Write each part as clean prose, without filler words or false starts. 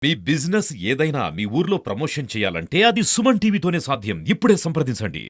మీ business ఏదైనా మీ ఊర్లో promotion చేయాలంటే అది సుమన్ టీవీతోనే సాధ్యం. ఇప్పుడే సంప్రదించండి.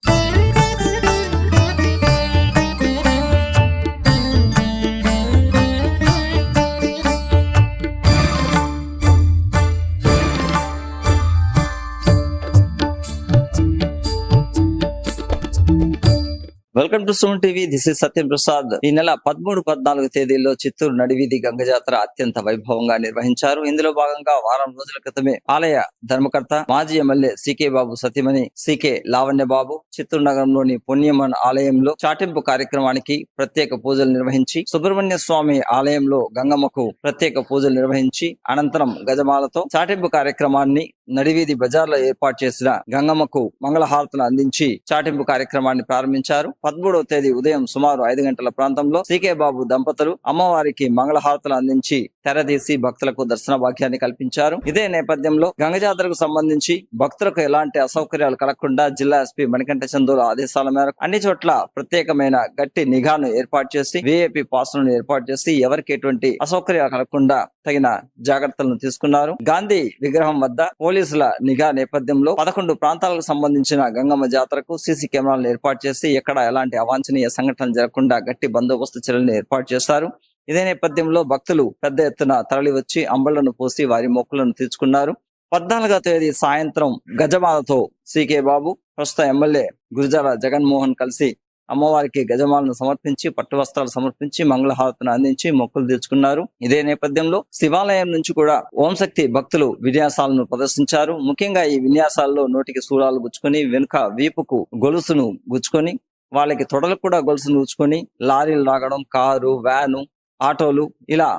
Welcome to Suman TV. This is Satyam Prasad. ఈ నెల 13-14 తేదీల్లో చిత్తూరు నడివీధి గంగ జాతర అత్యంత వైభవంగా నిర్వహించారు. ఇందులో భాగంగా వారం రోజుల క్రితమే ఆలయ ధర్మకర్త మాజీ ఎమ్మెల్యే సీకే బాబు సతీమణి సీకే లావణ్య బాబు చిత్తూరు నగరంలోని పుణ్యమన్ ఆలయంలో చాటింపు కార్యక్రమానికి ప్రత్యేక పూజలు నిర్వహించి, సుబ్రహ్మణ్య స్వామి ఆలయంలో గంగమ్మకు ప్రత్యేక పూజలు నిర్వహించి అనంతరం గజమాలతో చాటింపు కార్యక్రమాన్ని నడివీధి బజార్లో ఏర్పాటు చేసిన గంగమ్మకు మంగళహారతులు అందించి చాటింపు కార్యక్రమాన్ని ప్రారంభించారు. 13వ తేదీ ఉదయం సుమారు 5 గంటల ప్రాంతంలో సీకే బాబు దంపతులు అమ్మవారికి మంగళహారతులు అందించి తెరదీసి భక్తులకు దర్శన భాగ్యాన్ని కల్పించారు. ఇదే నేపథ్యంలో గంగ జాతరకు సంబంధించి భక్తులకు ఎలాంటి అసౌకర్యాలు కలగకుండా జిల్లా ఎస్పీ మణికంఠ చందూల ఆదేశాల మేరకు అన్ని చోట్ల ప్రత్యేకమైన గట్టి నిఘాను ఏర్పాటు చేసి విఐపి పాసులను ఏర్పాటు చేసి ఎవరికి ఎటువంటి అసౌకర్యాలు కలగకుండా తగిన జాగ్రత్తలను తీసుకున్నారు. గాంధీ విగ్రహం వద్ద పోలీసుల నిఘా నేపథ్యంలో 11 ప్రాంతాలకు సంబంధించిన గంగమ్మ జాతరకు సీసీ కెమెరాలను ఏర్పాటు చేసి ఎక్కడ ఎలాంటి అవాంఛనీయ సంఘటనలు జరగకుండా గట్టి బందోబస్తు చర్యలను ఏర్పాటు చేశారు. ఇదే నేపథ్యంలో భక్తులు పెద్ద ఎత్తున తరలి వచ్చి అంబళ్లను పోసి వారి మొక్కులను తీర్చుకున్నారు. 14వ తేదీ సాయంత్రం గజమాలతో సీకే బాబు ప్రస్తుత ఎమ్మెల్యే గురజాల జగన్మోహన్ కలిసి అమ్మవారికి గజమాలను సమర్పించి పట్టు వస్త్రాలు సమర్పించి మంగళహారతును అందించి మొక్కులు తీర్చుకున్నారు. ఇదే నేపథ్యంలో శివాలయం నుంచి కూడా ఓంశక్తి భక్తులు విన్యాసాలను ప్రదర్శించారు. ముఖ్యంగా ఈ విన్యాసాల్లో నోటికి సూరాలు గుచ్చుకొని, వెనుక వీపుకు గొలుసును గుచ్చుకొని, వాళ్ళకి తొడలకు కూడా గొలుసును గుచ్చుకొని లారీలు లాగడం, కారు, వ్యాను, ఆటోలు ఇలా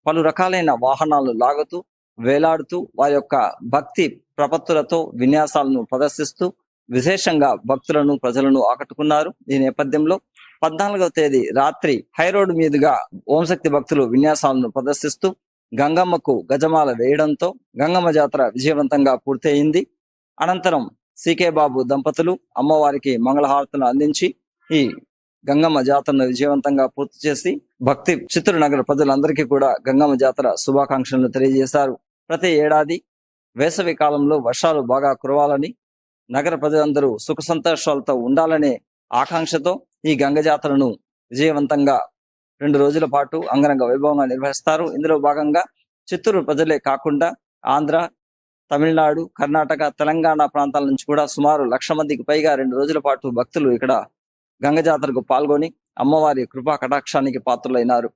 పలు రకాలైన వాహనాలను లాగుతూ వేలాడుతూ వారి యొక్క భక్తి ప్రపత్తులతో విన్యాసాలను ప్రదర్శిస్తూ విశేషంగా భక్తులను ప్రజలను ఆకట్టుకున్నారు. ఈ నేపథ్యంలో 14వ తేదీ రాత్రి హైరోడ్ మీదుగా ఓంశక్తి భక్తులు విన్యాసాలను ప్రదర్శిస్తూ గంగమ్మకు గజమాల వేయడంతో గంగమ్మ జాతర విజయవంతంగా పూర్తయింది. అనంతరం సీకే బాబు దంపతులు అమ్మవారికి మంగళహారతులను అందించి ఈ గంగమ్మ జాతరను విజయవంతంగా పూర్తి చేసి భక్తి చిత్తూరు నగర ప్రజలందరికీ కూడా గంగమ్మ జాతర శుభాకాంక్షలను తెలియజేశారు. ప్రతి ఏడాది వేసవి కాలంలో వర్షాలు బాగా కురవాలని, నగర ప్రజలందరూ సుఖ సంతోషాలతో ఉండాలనే ఆకాంక్షతో ఈ గంగ జాతరను విజయవంతంగా 2 రోజుల పాటు అంగరంగ వైభవంగా నిర్వహిస్తారు. ఇందులో భాగంగా చిత్తూరు ప్రజలే కాకుండా ఆంధ్ర, తమిళనాడు, కర్ణాటక, తెలంగాణ ప్రాంతాల నుంచి కూడా సుమారు 1,00,000 మందికి పైగా 2 రోజుల పాటు భక్తులు ఇక్కడ గంగ జాతరకు పాల్గొని అమ్మవారి కృపా కటాక్షానికి పాత్రులైనారు.